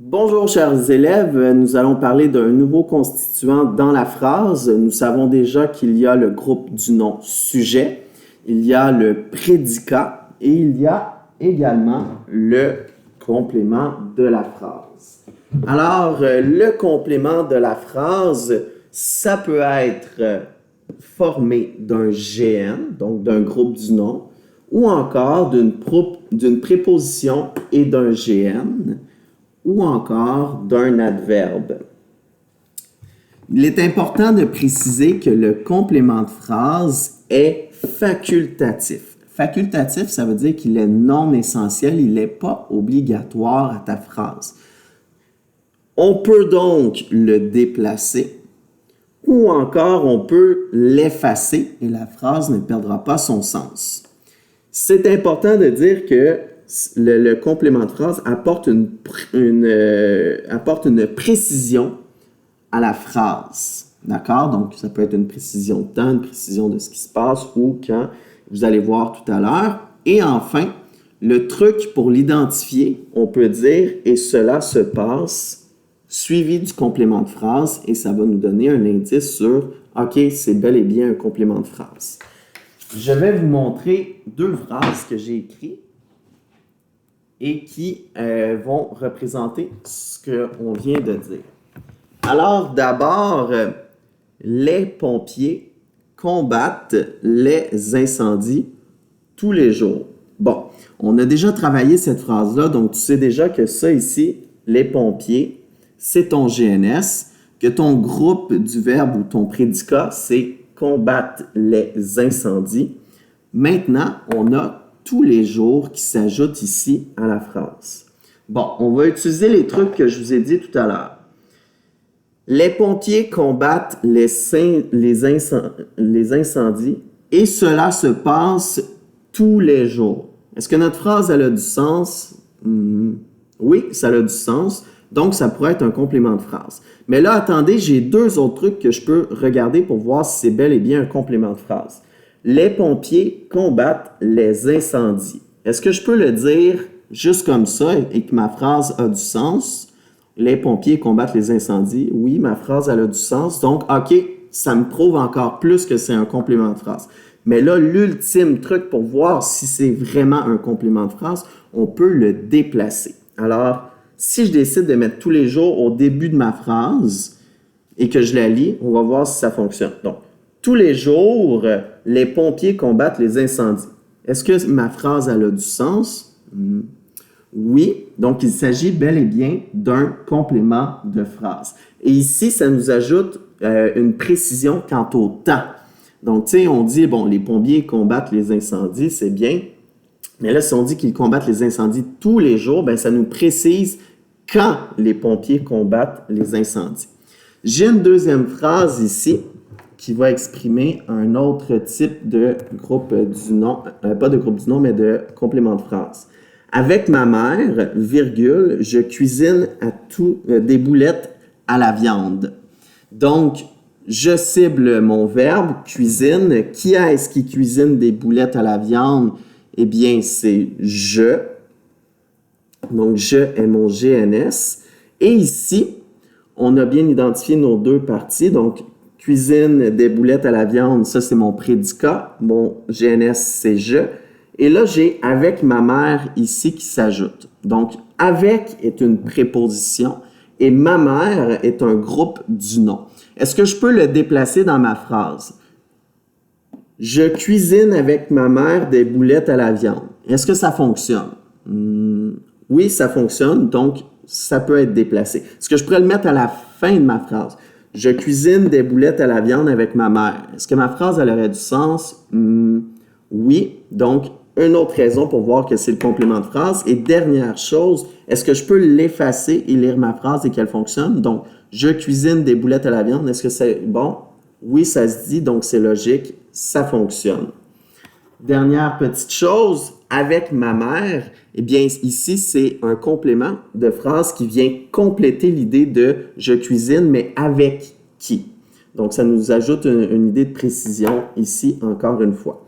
Bonjour chers élèves, nous allons parler d'un nouveau constituant dans la phrase. Nous savons déjà qu'il y a le groupe du nom sujet, il y a le prédicat et il y a également le complément de la phrase. Alors, le complément de la phrase, ça peut être formé d'un GN, donc d'un groupe du nom, ou encore d'une préposition et d'un GN, ou encore d'un adverbe. Il est important de préciser que le complément de phrase est facultatif. Facultatif, ça veut dire qu'il est non essentiel, il n'est pas obligatoire à ta phrase. On peut donc le déplacer ou encore on peut l'effacer et la phrase ne perdra pas son sens. C'est important de dire que le complément de phrase apporte une précision à la phrase. D'accord? Donc, ça peut être une précision de temps, une précision de ce qui se passe ou quand vous allez voir tout à l'heure. Et enfin, le truc pour l'identifier, on peut dire « et cela se passe » suivi du complément de phrase et ça va nous donner un indice sur « OK, c'est bel et bien un complément de phrase ». Je vais vous montrer deux phrases que j'ai écrites et qui vont représenter ce qu'on vient de dire. Alors, d'abord, les pompiers combattent les incendies tous les jours. Bon, on a déjà travaillé cette phrase-là, donc tu sais déjà que ça ici, les pompiers, c'est ton GNS, que ton groupe du verbe ou ton prédicat, c'est combattre les incendies. Maintenant, on a tous les jours qui s'ajoutent ici à la phrase. Bon, on va utiliser les trucs que je vous ai dit tout à l'heure. Les pompiers combattent les incendies et cela se passe tous les jours. Est-ce que notre phrase elle a du sens? Oui, ça a du sens. Donc, ça pourrait être un complément de phrase. Mais là, attendez, j'ai deux autres trucs que je peux regarder pour voir si c'est bel et bien un complément de phrase. Les pompiers combattent les incendies. Est-ce que je peux le dire juste comme ça et que ma phrase a du sens? Les pompiers combattent les incendies. Oui, ma phrase elle a du sens. Donc, OK, ça me prouve encore plus que c'est un complément de phrase. Mais là, l'ultime truc pour voir si c'est vraiment un complément de phrase, on peut le déplacer. Alors, si je décide de mettre tous les jours au début de ma phrase et que je la lis, on va voir si ça fonctionne. Donc, tous les jours, les pompiers combattent les incendies. Est-ce que ma phrase elle a du sens? Oui. Donc, il s'agit bel et bien d'un complément de phrase. Et ici, ça nous ajoute une précision quant au temps. Donc, tu sais, on dit, bon, les pompiers combattent les incendies, c'est bien. Mais là, si on dit qu'ils combattent les incendies tous les jours, bien, ça nous précise quand les pompiers combattent les incendies. J'ai une deuxième phrase ici qui va exprimer un autre type de groupe du nom, pas de groupe du nom, mais de complément de phrase. Avec ma mère, virgule, je cuisine des boulettes à la viande. Donc, je cible mon verbe, cuisine. Qui est-ce qui cuisine des boulettes à la viande? Eh bien, c'est je. Donc, je est mon GNS. Et ici, on a bien identifié nos deux parties. Donc, cuisine des boulettes à la viande, ça, c'est mon prédicat. Mon GNS, c'est je. Et là, j'ai avec ma mère ici qui s'ajoute. Donc, avec est une préposition et ma mère est un groupe du nom. Est-ce que je peux le déplacer dans ma phrase? Je cuisine avec ma mère des boulettes à la viande. Est-ce que ça fonctionne? Oui, ça fonctionne, donc ça peut être déplacé. Est-ce que je pourrais le mettre à la fin de ma phrase? Je cuisine des boulettes à la viande avec ma mère. Est-ce que ma phrase elle aurait du sens? Oui, donc une autre raison pour voir que c'est le complément de phrase. Et dernière chose, est-ce que je peux l'effacer et lire ma phrase et qu'elle fonctionne? Donc, je cuisine des boulettes à la viande. Est-ce que c'est bon? Oui, ça se dit, donc c'est logique, ça fonctionne. Dernière petite chose, avec ma mère, eh bien ici, c'est un complément de phrase qui vient compléter l'idée de je cuisine, mais avec qui? Donc, ça nous ajoute une idée de précision ici, encore une fois.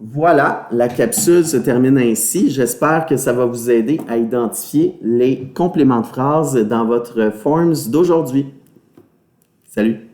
Voilà, la capsule se termine ainsi. J'espère que ça va vous aider à identifier les compléments de phrases dans votre Forms d'aujourd'hui. Salut!